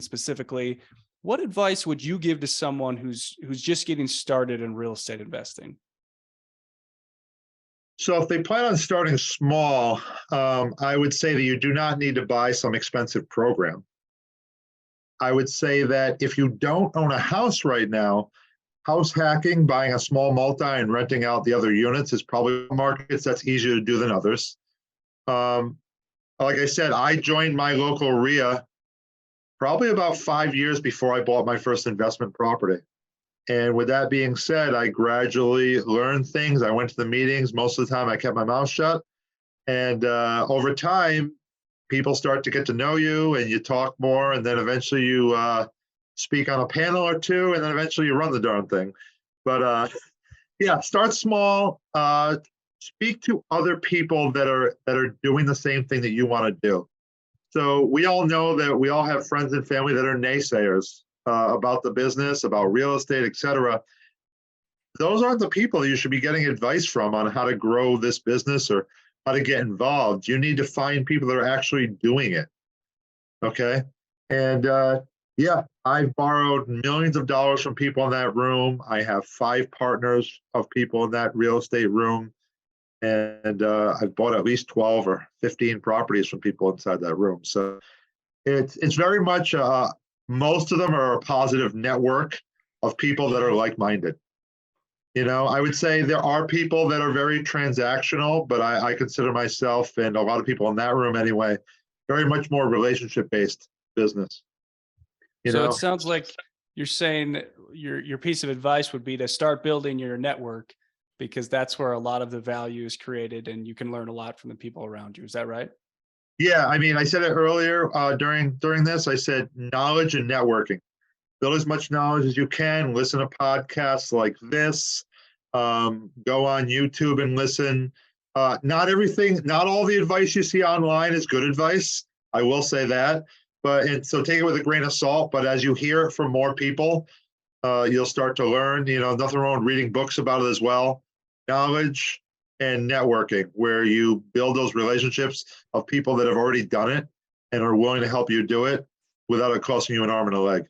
specifically, what advice would you give to someone who's just getting started in real estate investing? So if they plan on starting small, I would say that you do not need to buy some expensive program. I would say that if you don't own a house right now, house hacking, buying a small multi and renting out the other units is probably markets that's easier to do than others. Um, like I said, I joined my local RIA probably about 5 years before I bought my first investment property. And with that being said, I gradually learned things. I went to the meetings. Most of the time, I kept my mouth shut. And over time, people start to get to know you and you talk more. And then eventually you speak on a panel or two. And then eventually you run the darn thing. But yeah, start small. Speak to other people that are doing the same thing that you want to do. So we all know that we all have friends and family that are naysayers about the business, about real estate, et cetera. Those aren't the people that you should be getting advice from on how to grow this business or how to get involved. You need to find people that are actually doing it. Okay. And yeah, I've borrowed millions of dollars from people in that room. I have 5 partners of people in that real estate room. And I've bought at least 12 or 15 properties from people inside that room. So it's very much, most of them are a positive network of people that are like-minded. I would say there are people that are very transactional, but I consider myself, and a lot of people in that room anyway, very much more relationship-based business. You So it know, sounds like you're saying your piece of advice would be to start building your network because that's where a lot of the value is created and you can learn a lot from the people around you. Is that right? yeah, I mean, I said it earlier during this. I said knowledge and networking. Build as much knowledge as you can. Listen to podcasts like this. Go on YouTube and listen. Not all the advice you see online is good advice. I will say that. And so take it with a grain of salt. But as you hear it from more people, you'll start to learn. Nothing wrong with reading books about it as well. Knowledge and networking, where you build those relationships of people that have already done it and are willing to help you do it without it costing you an arm and a leg.